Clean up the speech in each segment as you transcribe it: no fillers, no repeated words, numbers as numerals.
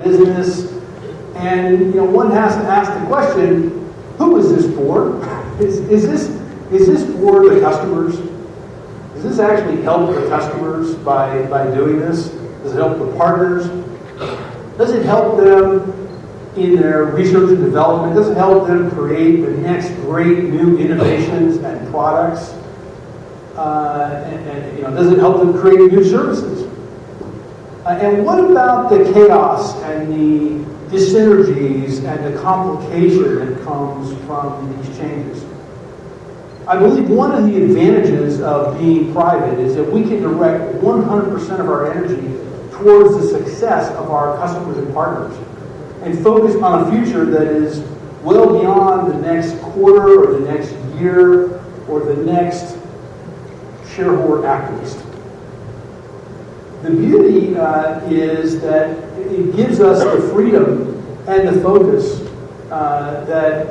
business. And one has to ask the question, who is this for? Is this for the customers? Does this actually help the customers by doing this? Does it help the partners? Does it help them in their research and development? Does it help them create the next great new innovations and products? Does it help them create new services? And what about the chaos and the dyssynergies and the complication that comes from these changes? I believe one of the advantages of being private is that we can direct 100% of our energy towards the success of our customers and partners and focus on a future that is well beyond the next quarter or the next year or the next shareholder activist. The beauty is that it gives us the freedom and the focus that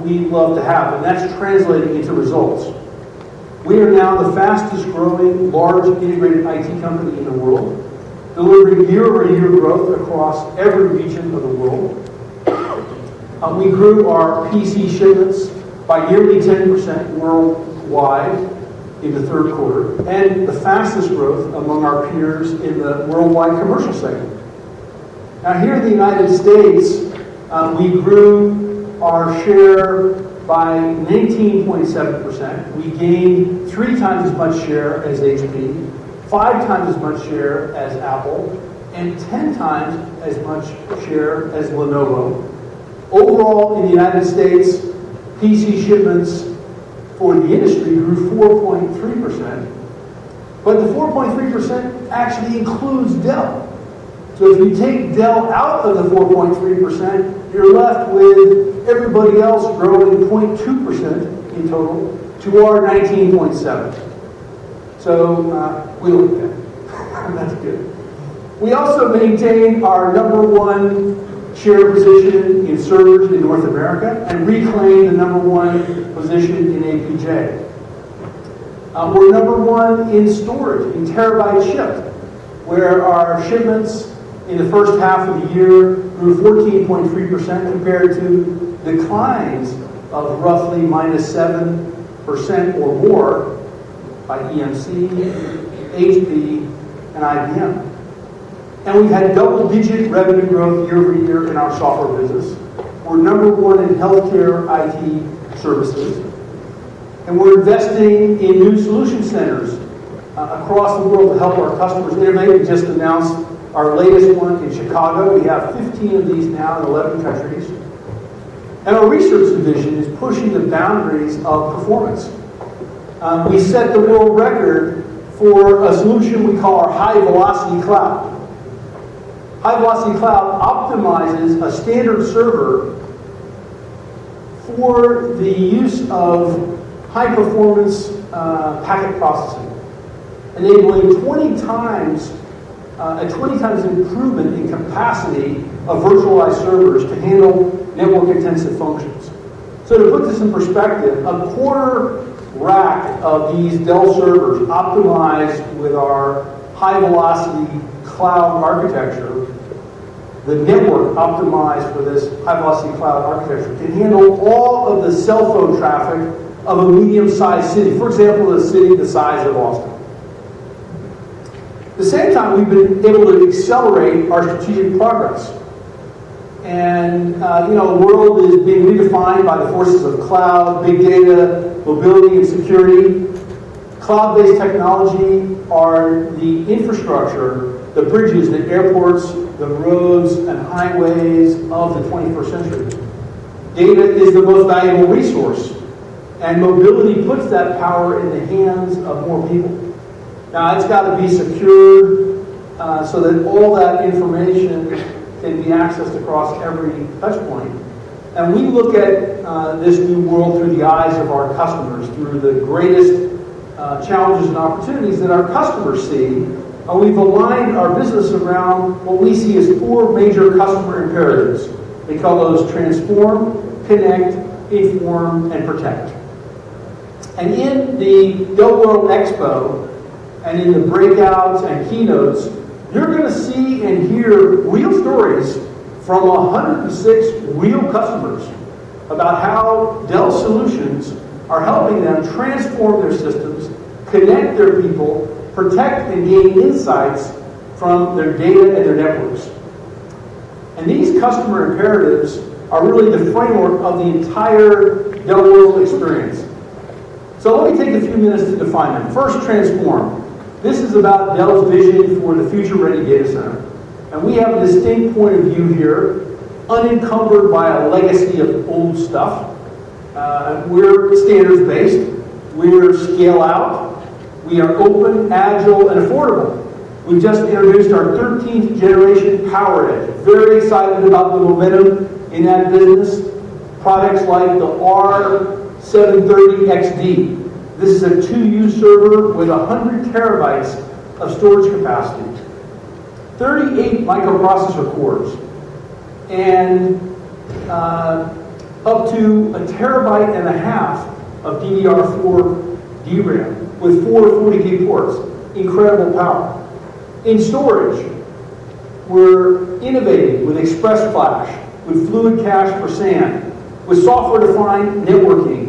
we love to have, and that's translating into results. We are now the fastest growing large integrated IT company in the world, delivering year-over-year growth across every region of the world. We grew our PC shipments by nearly 10% worldwide in the third quarter, and the fastest growth among our peers in the worldwide commercial segment. Now here in the United States, we grew our share by 19.7%. We gained 3 times as much share as HP, 5 times as much share as Apple, and 10 times as much share as Lenovo. Overall, in the United States, PC shipments for the industry grew 4.3%, but the 4.3% actually includes Dell. So if you take Dell out of the 4.3%, you're left with everybody else growing 0.2% in total to our 19.7%. So we look at that. That's good. We also maintain our #1 share position in servers in North America and reclaim the #1 position in APJ. We're #1 in storage, in terabytes shipped, where our shipments in the first half of the year grew 14.3% compared to declines of roughly -7% or more by EMC, HP, and IBM. And we've had double-digit revenue growth year-over-year in our software business. We're #1 in healthcare IT services. And we're investing in new solution centers across the world to help our customers innovate. We just announced our latest one in Chicago. We have 15 of these now in 11 countries. And our research division is pushing the boundaries of performance. We set the world record for a solution we call our high-velocity cloud. High-velocity cloud optimizes a standard server for the use of high-performance packet processing, enabling 20 times improvement in capacity of virtualized servers to handle network-intensive functions. So to put this in perspective, a quarter rack of these Dell servers optimized with our high-velocity cloud architecture, the network optimized for this high-velocity cloud architecture, can handle all of the cell phone traffic of a medium-sized city. For example, a city the size of Austin. At the same time, we've been able to accelerate our strategic progress. And, the world is being redefined by the forces of cloud, big data, mobility, and security. Cloud-based technology are the infrastructure, the bridges, the airports, the roads, and highways of the 21st century. Data is the most valuable resource, and mobility puts that power in the hands of more people. Now, it's got to be secured so that all that information can be accessed across every touch point. And we look at this new world through the eyes of our customers, through the greatest challenges and opportunities that our customers see. We've aligned our business around what we see as 4 major customer imperatives. We call those transform, connect, inform, and protect. And in the DellWord Expo, and in the breakouts and keynotes, you're going to see and hear real stories from 106 real customers about how Dell solutions are helping them transform their systems, connect their people, protect and gain insights from their data and their networks. And these customer imperatives are really the framework of the entire DellWord experience. So let me take a few minutes to define them. First, transform. This is about Dell's vision for the future-ready data center. And we have a distinct point of view here, unencumbered by a legacy of old stuff. We're standards-based. We're scale-out. We are open, agile, and affordable. We just introduced our 13th generation Power Edge. Very excited about the momentum in that business. Products like the R730XD. This is a 2U server with 100 terabytes of storage capacity, 38 microprocessor cores, and up to a terabyte and a half of DDR4 DRAM with 4 40 gig ports. Incredible power. In storage, we're innovating with Express Flash, with Fluid Cache for SAN, with software-defined networking.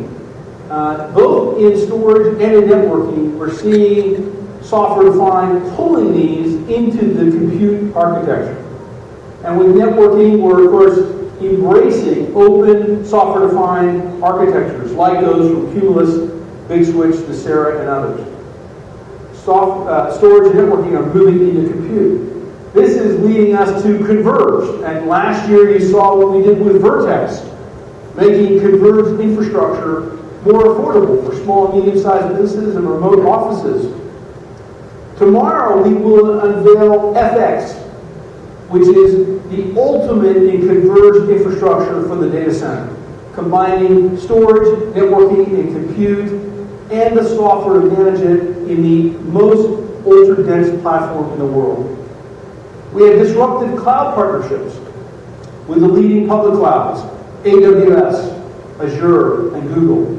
Both in storage and in networking, we're seeing software-defined pulling these into the compute architecture. And with networking, we're, of course, embracing open software-defined architectures like those from Cumulus, Big Switch, Nicira, and others. Storage and networking are moving into compute. This is leading us to converge. And last year you saw what we did with Vertex, making converged infrastructure more affordable for small and medium-sized businesses and remote offices. Tomorrow we will unveil FX, which is the ultimate in converged infrastructure for the data center, combining storage, networking, and compute, and the software to manage it in the most ultra-dense platform in the world. We have disruptive cloud partnerships with the leading public clouds, AWS, Azure, and Google.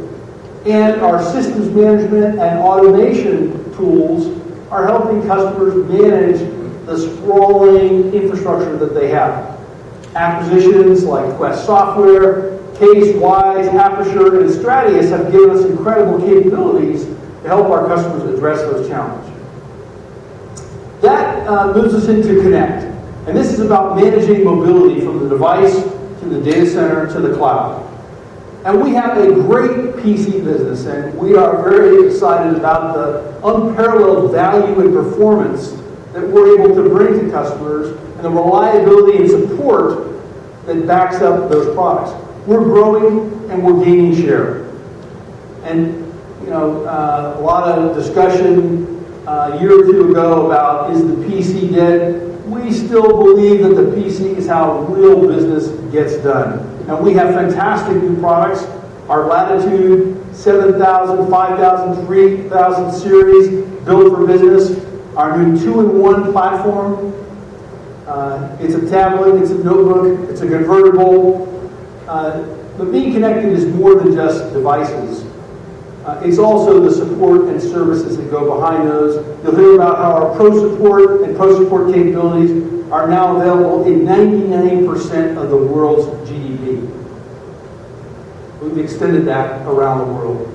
And our systems management and automation tools are helping customers manage the sprawling infrastructure that they have. Acquisitions like Quest Software, Case, Wise, Aperture, and Stratius have given us incredible capabilities to help our customers address those challenges. That moves us into Connect. And this is about managing mobility from the device to the data center to the cloud. And we have a great PC business, and we are very excited about the unparalleled value and performance that we're able to bring to customers and the reliability and support that backs up those products. We're growing and we're gaining share. And a lot of discussion a year or two ago about, is the PC dead? We still believe that the PC is how real business gets done. And we have fantastic new products. Our Latitude 7000, 5000, 3000 series built for business. Our new 2-in-1 platform. It's a tablet, it's a notebook, it's a convertible. But being connected is more than just devices. It's also the support and services that go behind those. You'll hear about how our pro support and pro support capabilities are now available in 99% of the world's GDP. We've extended that around the world.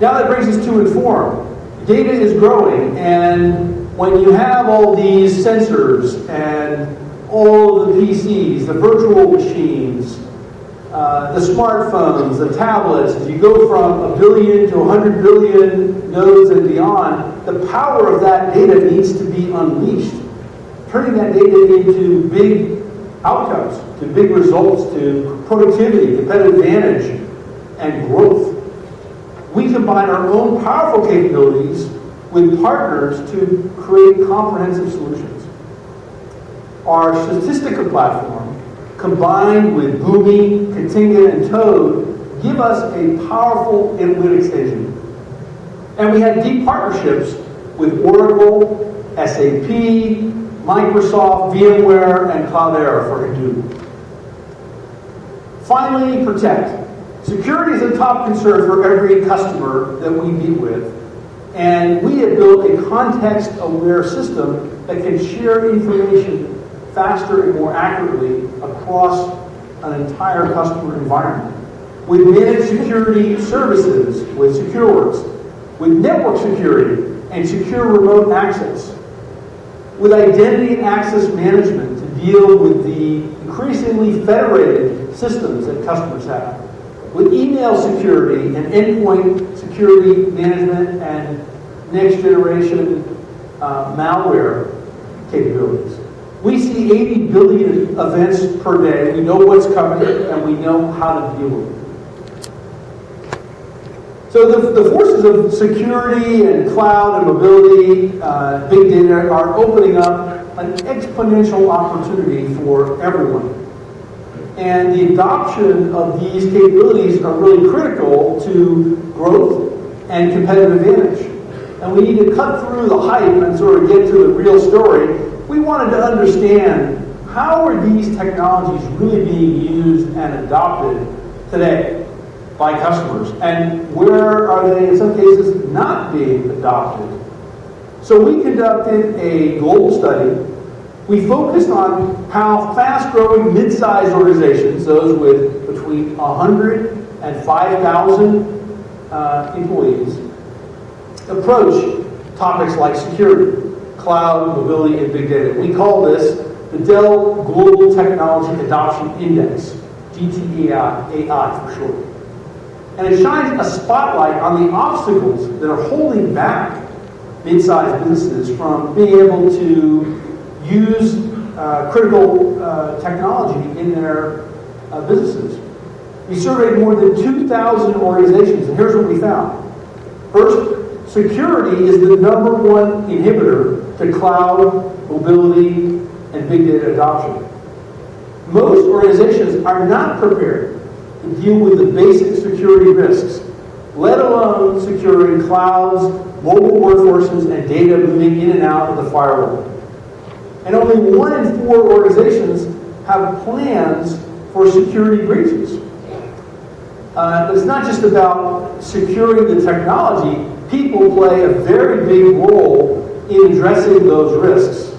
Now that brings us to Inform. Data is growing, and when you have all these sensors and all of the PCs, the virtual machines, the smartphones, the tablets, as you go from 1 billion to 100 billion nodes and beyond, the power of that data needs to be unleashed. Turning that data into big outcomes, to big results, to productivity, competitive advantage, and growth. We combine our own powerful capabilities with partners to create comprehensive solutions. Our Statistica platform, combined with Boomi, Katinga, and Toad, give us a powerful analytics engine. And we have deep partnerships with Oracle, SAP, Microsoft, VMware, and Cloudera for Hadoop. Finally, protect. Security is a top concern for every customer that we meet with. And we have built a context-aware system that can share information faster and more accurately across an entire customer environment. With managed security services, with SecureWorks, with network security and secure remote access, with identity and access management to deal with the increasingly federated systems that customers have, with email security and endpoint security management and next generation malware capabilities. We see 80 billion events per day. We know what's coming and we know how to deal with it. So the forces of security and cloud and mobility, big data are opening up an exponential opportunity for everyone. And the adoption of these capabilities are really critical to growth and competitive advantage. And we need to cut through the hype and sort of get to the real story. We wanted to understand, how are these technologies really being used and adopted today by customers? And where are they, in some cases, not being adopted? So we conducted a global study. We focused on how fast-growing mid-sized organizations, those with between 100 and 5,000 employees, approach topics like security, cloud, mobility, and big data. We call this the Dell Global Technology Adoption Index, GTAI for short. And it shines a spotlight on the obstacles that are holding back mid-sized businesses from being able to use critical technology in their businesses. We surveyed more than 2,000 organizations, and here's what we found. First, security is the #1 inhibitor to cloud, mobility, and big data adoption. Most organizations are not prepared to deal with the basic security risks, let alone securing clouds, mobile workforces, and data moving in and out of the firewall. And only 1 in 4 organizations have plans for security breaches. But it's not just about securing the technology. People play a very big role in addressing those risks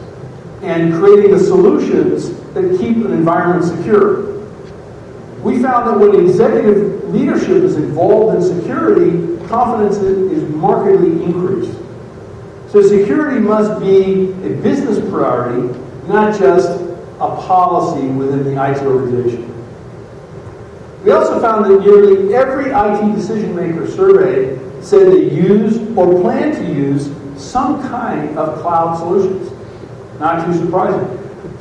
and creating the solutions that keep an environment secure. We found that when executive leadership is involved in security, confidence is markedly increased. So security must be a business priority, not just a policy within the IT organization. We also found that nearly every IT decision maker surveyed said they use or plan to use some kind of cloud solutions. Not too surprising.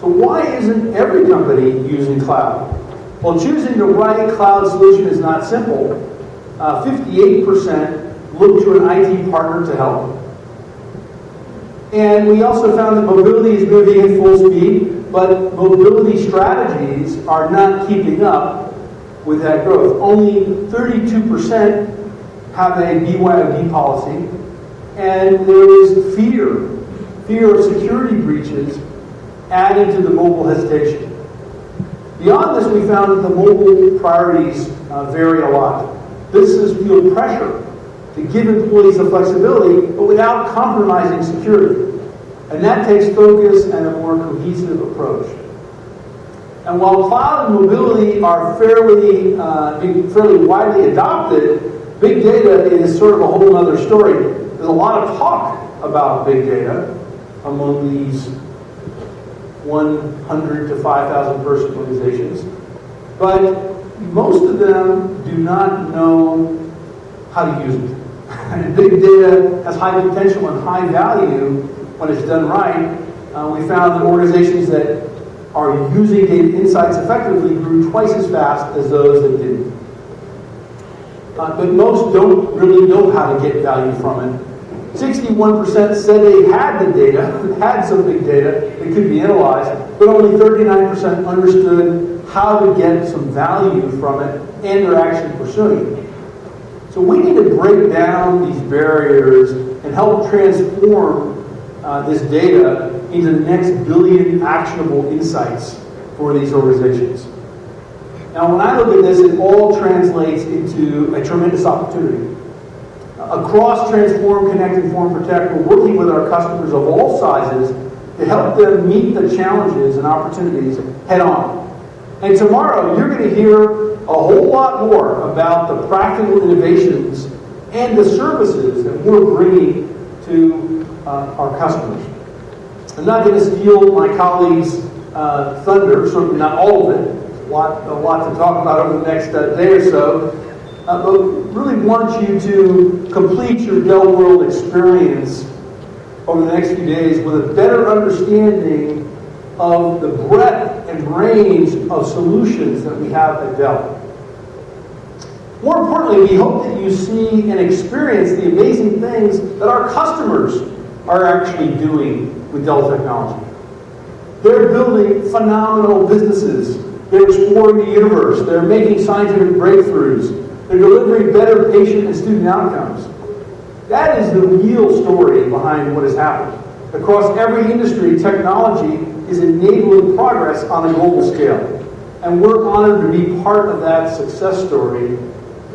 So why isn't every company using cloud? Well, choosing the right cloud solution is not simple. 58% look to an IT partner to help. And we also found that mobility is moving at full speed, but mobility strategies are not keeping up with that growth. Only 32% have a BYOD policy, and there is fear of security breaches adding to the mobile hesitation. Beyond this, we found that the mobile priorities vary a lot. Businesses feel pressure to give employees the flexibility, but without compromising security. And that takes focus and a more cohesive approach. And while cloud and mobility are fairly widely adopted, big data is sort of a whole other story. There's a lot of talk about big data among these 100 to 5,000 person organizations, but most of them do not know how to use it. And big data has high potential and high value when it's done right. We found that organizations that are using data insights effectively grew twice as fast as those that didn't. But most don't really know how to get value from it. 61% said they had the data, had some big data that could be analyzed, but only 39% understood how to get some value from it, and they're actually pursuing it. So we need to break down these barriers and help transform this data into the next billion actionable insights for these organizations. Now, when I look at this, it all translates into a tremendous opportunity. Across Transform, Connect, Inform, Protect, we're working with our customers of all sizes to help them meet the challenges and opportunities head on. And tomorrow, you're going to hear a whole lot more about the practical innovations and the services that we're bringing to our customers. I'm not going to steal my colleagues' thunder, certainly not all of it. A lot to talk about over the next day or so. But really want you to complete your DellWord experience over the next few days with a better understanding of the breadth and range of solutions that we have at Dell. More importantly, we hope that you see and experience the amazing things that our customers are actually doing with Dell technology. They're building phenomenal businesses. They're exploring the universe. They're making scientific breakthroughs. They're delivering better patient and student outcomes. That is the real story behind what has happened. Across every industry, technology is enabling progress on a global scale. And we're honored to be part of that success story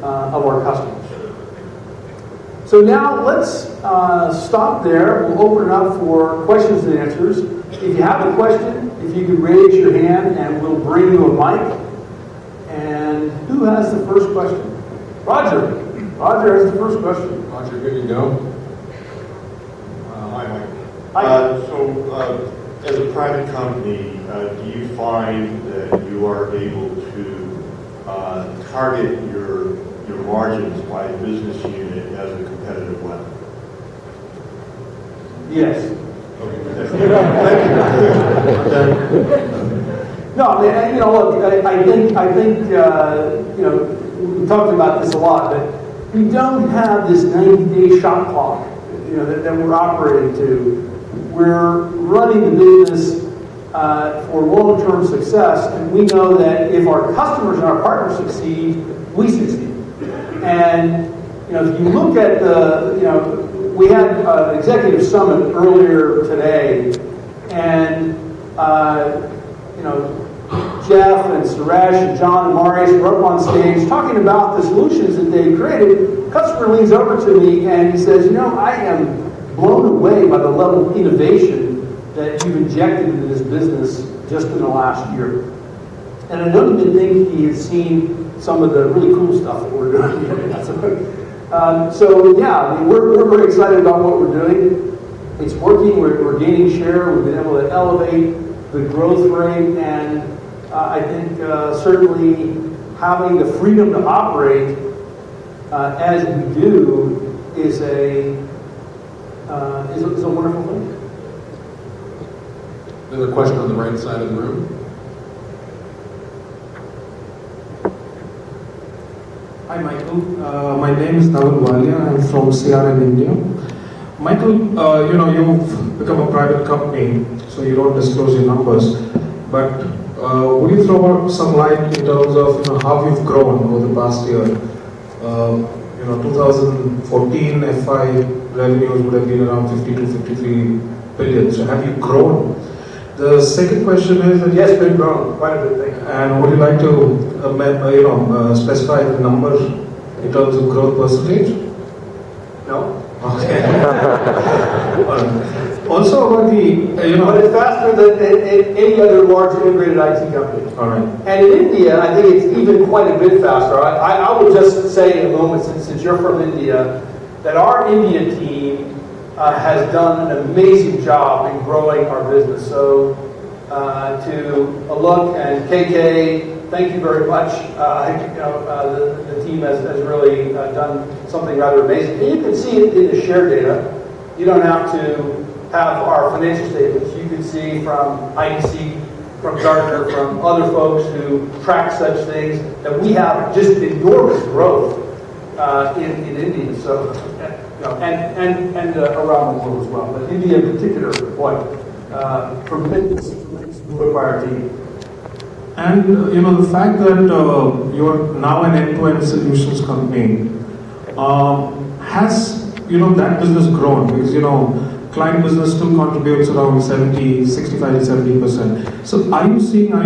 of our customers. So now let's stop there. We'll open it up for questions and answers. If you have a question, if you could raise your hand and we'll bring you a mic. And who has the first question? Roger. Roger has the first question. Roger, good to go. Hi, Mike. Hi. So, as a private company, do you find that you are able to target your margins by business unit as a competitive weapon? Yes. Okay. Thank you. No, I mean, look, I think, we talked about this a lot, but we don't have this 90-day shot clock, that we're operating to. We're running the business for long-term success, and we know that if our customers and our partners succeed, we succeed. And if you look at we had an executive summit earlier today, and Jeff and Suresh and John and Marius were up on stage talking about the solutions that they created. The customer leans over to me and he says, I am blown away by the level of innovation that you've injected into this business just in the last year. And I don't even think he has seen some of the really cool stuff that we're doing. So yeah, we're very excited about what we're doing. It's working. We're gaining share. We've been able to elevate the growth rate, and I think certainly having the freedom to operate as we do is a wonderful thing. Another question on the right side of the room. Hi, Michael. My name is Dhaval Walia. I'm from CRM, India. Michael, you've become a private company, so you don't disclose your numbers. But would you throw out some light in terms of how you've grown over the past year? 2014 FI revenues would have been around 52, 53 billion. So have you grown? The second question is that yes, we've grown quite a bit. Thank you. And would you like to specify the number in terms of growth percentage? No. Okay. Also about the But it's faster than any other large integrated IT company. All right. And in India, I think it's even quite a bit faster. I will just say in a moment, since you're from India, that our India team has done an amazing job in growing our business. So to Alok and KK, thank you very much. The team has really done something rather amazing. And you can see it in the share data. You don't have to have our financial statements. You can see from ITC, from Gartner, from other folks who track such things, that we have just enormous growth in India. So, and around the world as well. But India in particular, tremendous growth by our team. And the fact that you're now an end-to-end solutions company, has that business grown? Because client business still contributes around 65 to 70%. So are you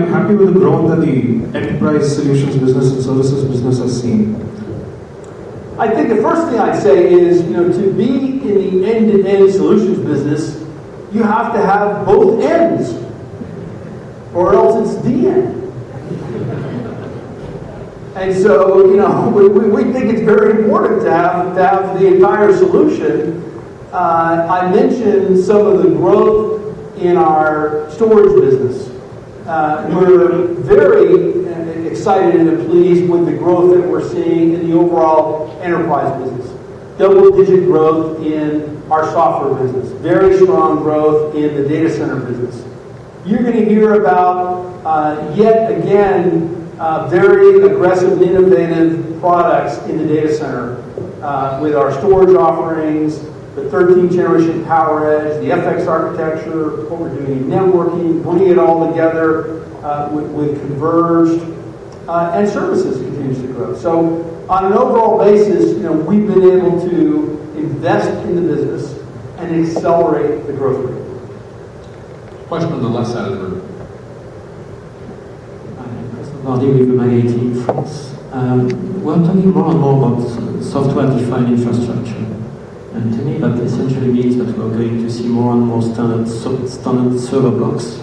happy with the growth that the enterprise solutions business and services business has seen? I think the first thing I'd say is, to be in the end-to-end solutions business you have to have both ends, or else it's the end. And so, we think it's very important to have the entire solution. I mentioned some of the growth in our storage business. We're very excited and pleased with the growth that we're seeing in the overall enterprise business. Double-digit growth in our software business. Very strong growth in the data center business. You're going to hear about, yet again, very aggressive and innovative products in the data center with our storage offerings, the 13th generation PowerEdge, the FX architecture, what we're doing in networking, bringing it all together with converged, and services continues to grow. So on an overall basis, we've been able to invest in the business and accelerate the growth rate. Question on the left side of the room. Mardi with Humanity in France. We're talking more and more about software-defined infrastructure. And to me, that essentially means that we're going to see more and more standard server blocks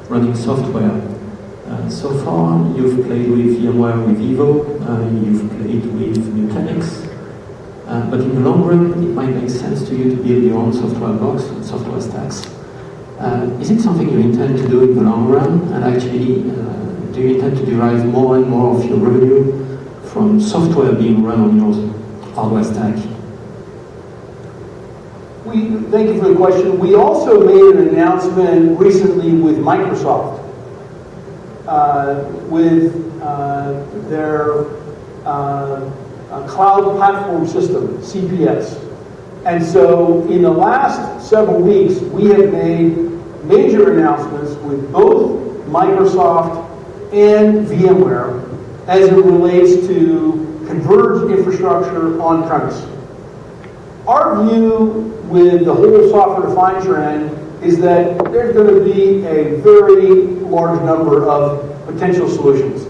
running software. So far, you've played with VMware with Evo, you've played with Nutanix, but in the long run, it might make sense to you to build your own software blocks and software stacks. Is it something you intend to do in the long run? And actually, do you intend to derive more and more of your revenue from software being run on your hardware stack? Thank you for the question. We also made an announcement recently with Microsoft with their cloud platform system, CPS. And so in the last several weeks, we have made major announcements with both Microsoft and VMware as it relates to converged infrastructure on-premise. Our view with the whole software-defined trend is that there's going to be a very large number of potential solutions.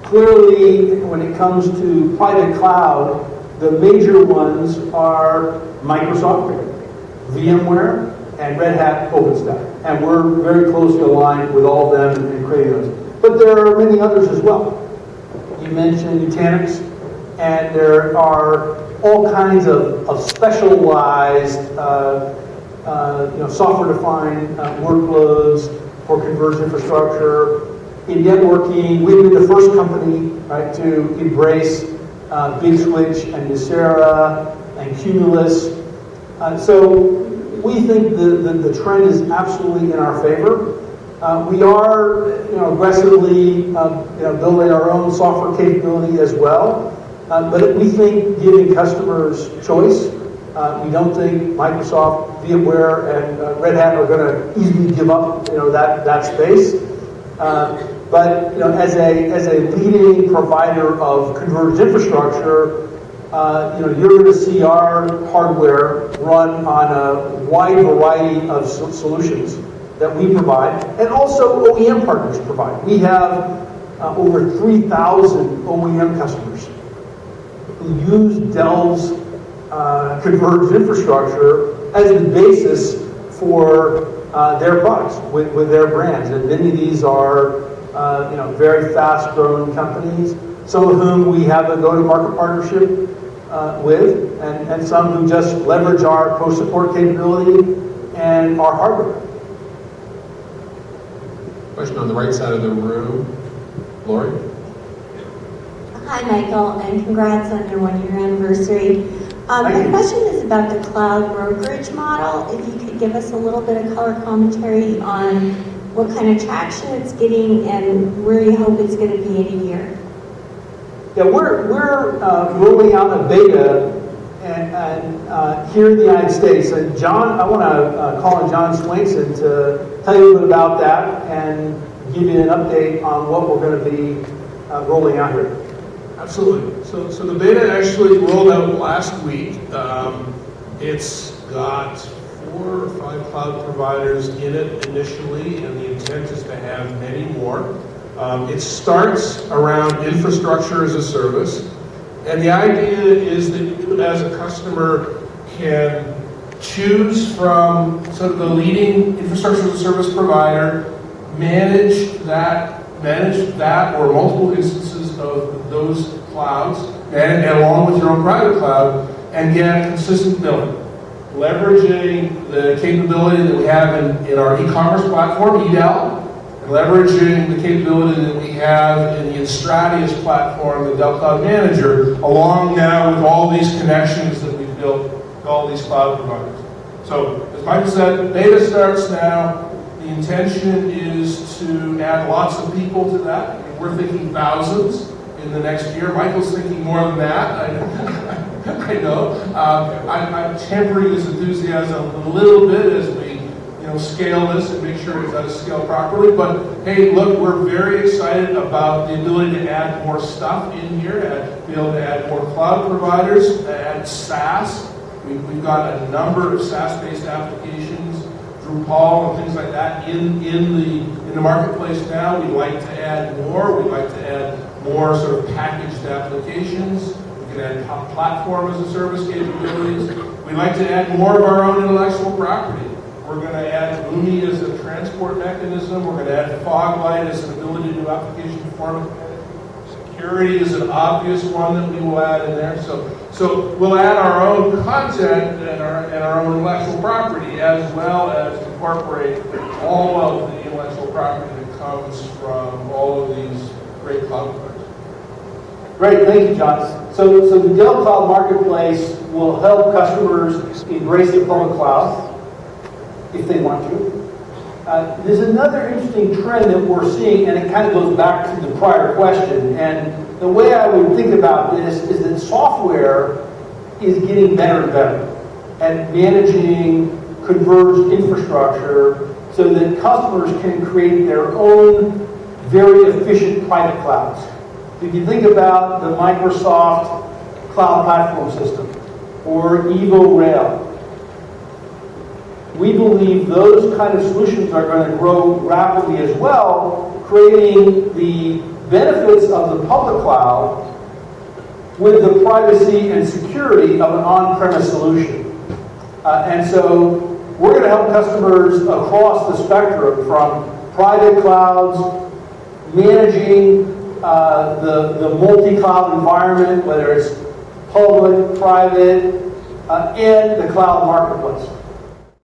Clearly, when it comes to private cloud, the major ones are Microsoft, VMware, and Red Hat OpenStack. And we're very closely aligned with all of them in creating those. But there are many others as well. You mentioned Nutanix, and there are all kinds of specialized software-defined workloads for converged infrastructure. In networking, we've been the first company, right, to embrace Big Switch and Nicira and Cumulus. So we think the trend is absolutely in our favor. We are aggressively building our own software capability as well. But we think giving customers choice, we don't think Microsoft, VMware, and Red Hat are going to easily give up that space. But as a leading provider of converged infrastructure, you're going to see our hardware run on a wide variety of solutions that we provide, and also OEM partners provide. We have over 3,000 OEM customers who use Dell's converged infrastructure as the basis for their products with their brands. And many of these are very fast-growing companies, some of whom we have a go-to-market partnership with, and some who just leverage our post-support capability and our hardware. Question on the right side of the room. Lori? Hi, Michael, and congrats on your one-year anniversary. My question is about the cloud brokerage model. If you could give us a little bit of color commentary on what kind of traction it's getting and where you hope it's going to be in a year. Yeah, we're rolling out a beta and here in the United States. And John, I want to call on John Swainson to tell you a little bit about that and give you an update on what we're going to be rolling out here. Absolutely. So the beta actually rolled out last week. It's got 4 or 5 cloud providers in it initially, and the intent is to have many more. It starts around infrastructure as a service, and the idea is that you as a customer can choose from sort of the leading infrastructure as a service provider, manage that or multiple instances of those clouds, and along with your own private cloud, and get consistent billing. Leveraging the capability that we have in our e-commerce platform, eDell, and leveraging the capability that we have in the Stratius platform, the Dell Cloud Manager, along now with all these connections that we've built with all these cloud providers. So, as Michael said, beta starts now. The intention is to add lots of people to that. I mean, we're thinking thousands in the next year. Michael's thinking more than that. I know. I'm tempering his enthusiasm a little bit as we scale this and make sure it does scale properly. But hey, look, we're very excited about the ability to add more stuff in here, be able to add more cloud providers, add SaaS. We've got a number of SaaS-based applications, Drupal and things like that in the marketplace now. We'd like to add more. We'd like to add more sort of packaged applications. We can add platform as a service capabilities. We'd like to add more of our own intellectual property. We're going to add Boomi as a transport mechanism. We're going to add Foglight as an ability to do application performance management. Security is an obvious one that we will add in there. So we'll add our own content and our own intellectual property, as well as incorporate all of the intellectual property that comes from all of these great cloud providers. Great, thank you, John. So the Dell Cloud Marketplace will help customers embrace the public cloud if they want to. There's another interesting trend that we're seeing, and it kind of goes back to the prior question. And the way I would think about this is that software is getting better and better at managing converged infrastructure so that customers can create their own very efficient private clouds. If you think about the Microsoft Cloud Platform System or Evo Rail, we believe those kind of solutions are going to grow rapidly as well, creating the benefits of the public cloud with the privacy and security of an on-premise solution. And so we're going to help customers across the spectrum from private clouds, managing the multi-cloud environment, whether it's public, private, and the cloud marketplace.